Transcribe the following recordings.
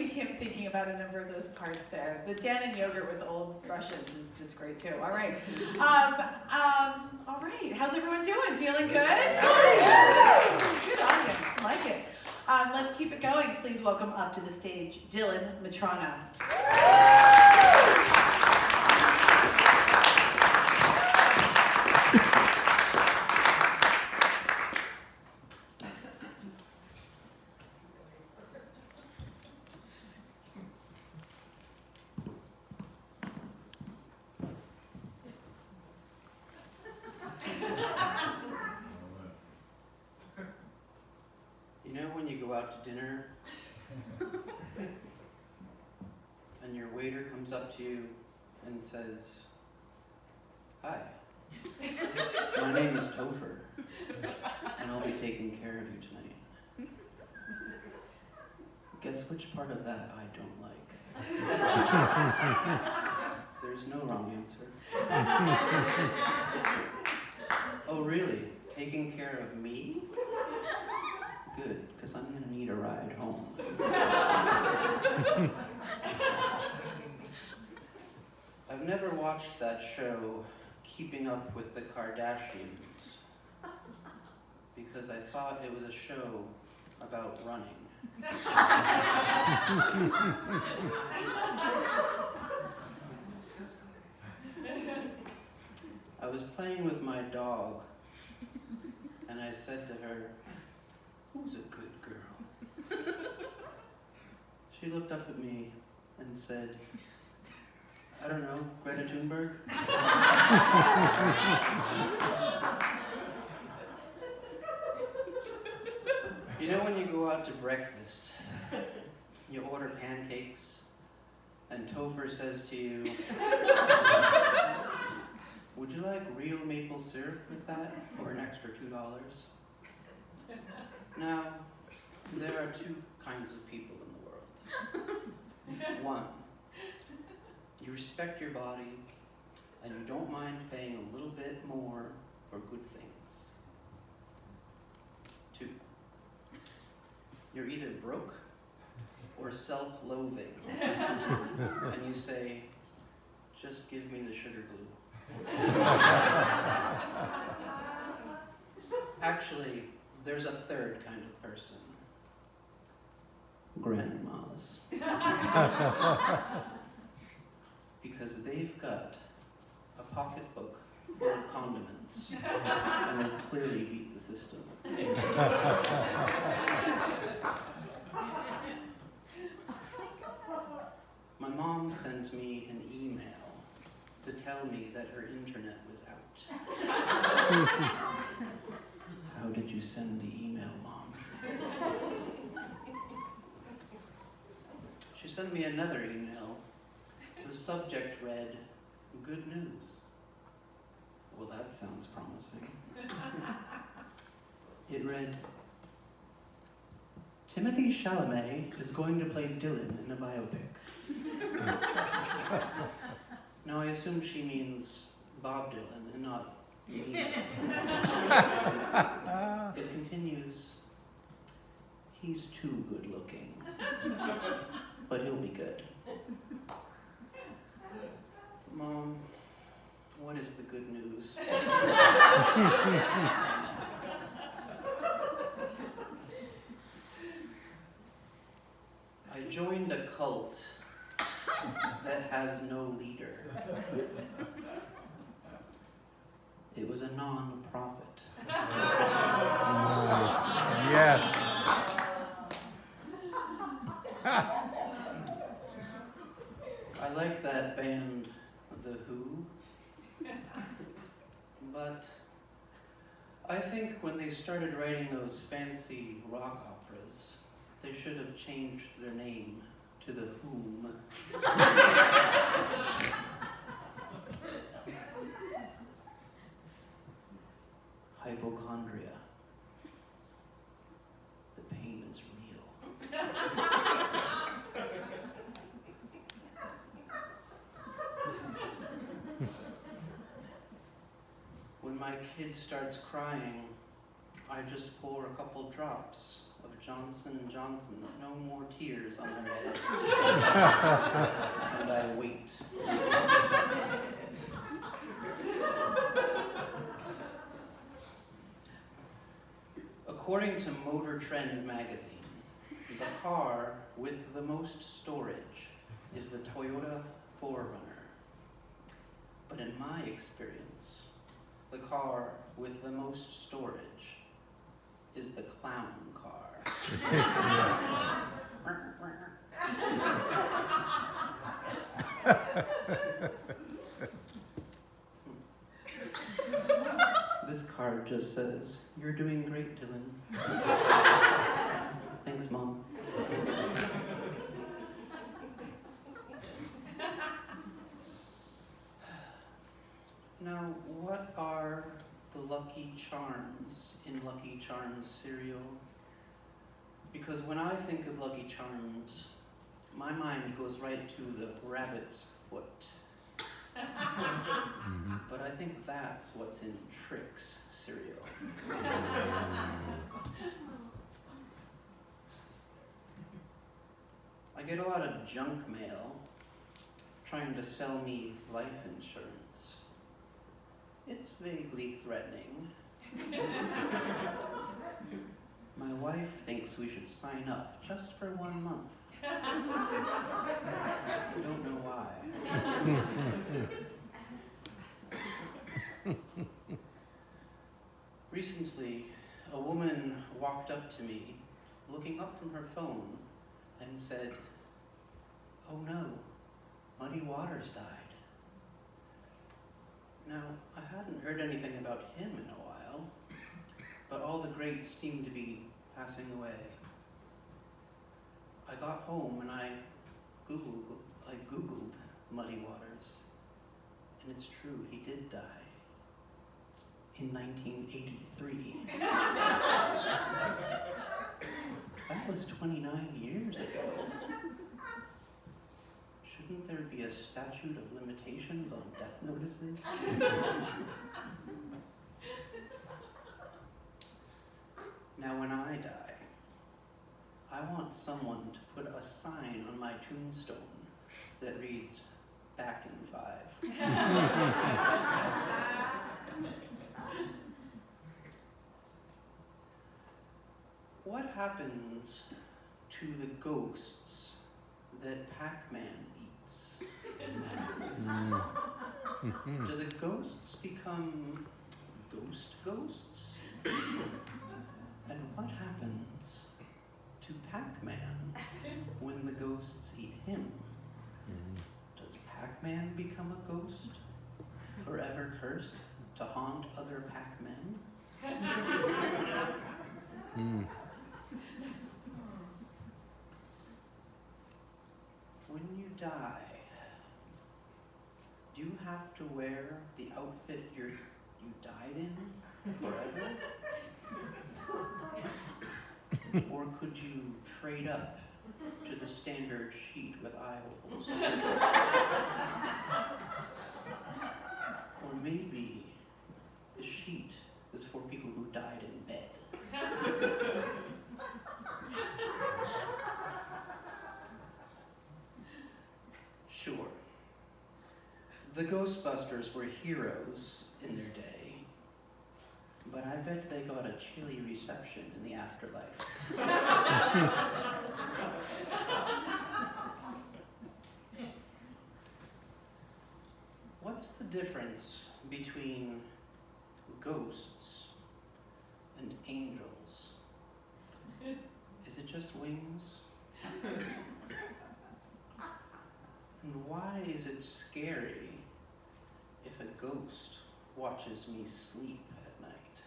me thinking about a number of those parts there. The Dan and yogurt with the old Russians is just great too. All right. All right. How's everyone doing? Feeling good? Good audience. Like it. Let's keep it going. Please welcome up to the stage Dylan Metrano. You know when you go out to dinner and your waiter comes up to you and says, "Hi, my name is Topher, and I'll be taking care of you tonight." Guess which part of that I don't like? There's no wrong answer. Oh really? Taking care of me? Good, because I'm going to need a ride home. I've never watched that show, Keeping Up with the Kardashians, because I thought it was a show about running. I was playing with my dog, and I said to her, "Who's a good girl?" She looked up at me and said, "I don't know, Greta Thunberg?" You know when you go out to breakfast, you order pancakes, and Topher says to you, "Would you like real maple syrup with that for an extra $2? Now, there are two kinds of people in the world. One, you respect your body and you don't mind paying a little bit more for good things. Two, you're either broke or self-loathing, and you say, "Just give me the sugar glue." Actually, there's a third kind of person. Grandmas. Because they've got a pocketbook full of condiments, and they clearly beat the system. My mom sent me an email to tell me that her internet was out. How did you send the email, Mom? She sent me another email. The subject read, "Good news." Well, that sounds promising. It read, "Timothy Chalamet is going to play Dylan in a biopic." Now, I assume she means Bob Dylan and not me. It continues, "He's too good looking, but he'll be good." Mom, what is the good news? I joined a cult that has no leader. It was a non-profit. Nice. Yes. I like that band, The Who, but I think when they started writing those fancy rock operas, they should have changed their name to The Whom. Hypochondria. The pain is real. When my kid starts crying, I just pour a couple drops of Johnson & Johnson's No More Tears on their head. And I wait. According to Motor Trend magazine, the car with the most storage is the Toyota 4Runner. But in my experience, the car with the most storage is the clown car. This card just says, "You're doing great, Dylan." Thanks, Mom. Now, what are the Lucky Charms in Lucky Charms cereal? Because when I think of Lucky Charms, my mind goes right to the rabbit's foot. But I think that's what's in Trix cereal. I get a lot of junk mail trying to sell me life insurance. It's vaguely threatening. My wife thinks we should sign up just for 1 month. I don't know why. Recently, a woman walked up to me, looking up from her phone, and said, "Oh no, Muddy Waters died." Now, I hadn't heard anything about him in a while, but all the greats seemed to be passing away. I got home and I Googled Muddy Waters, and it's true, he did die in 1983. That was 29 years ago. Shouldn't there be a statute of limitations on death notices? Now, when I die, I want someone to put a sign on my tombstone that reads, "Back in 5." What happens to the ghosts that Pac-Man eats? Do the ghosts become ghosts? And what happens to Pac-Man when the ghosts eat him? Does Pac-Man become a ghost, forever cursed to haunt other Pac-Men? When you die, do you have to wear the outfit you died in forever? Or could you trade up to the standard sheet with eye holes? Or maybe the sheet is for people who died in bed. Sure, the Ghostbusters were heroes in their day, but I bet they got a chilly reception in the afterlife. What's the difference between ghosts and angels? Is it just wings? And why is it scary if a ghost watches me sleep at night?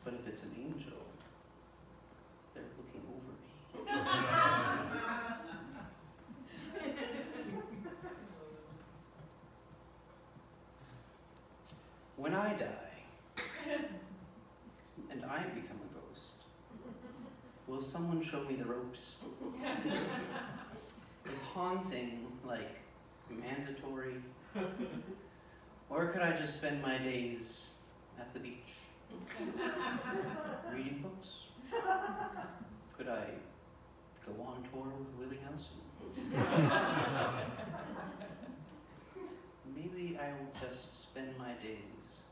But if it's an angel, they're looking over me. When I die, and I become a ghost, will someone show me the ropes? Is haunting, like, mandatory? Or could I just spend my days at the beach? Reading books? tour with Willie Nelson. Maybe I will just spend my days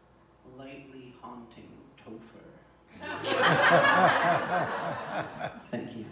lightly haunting Topher. Thank you.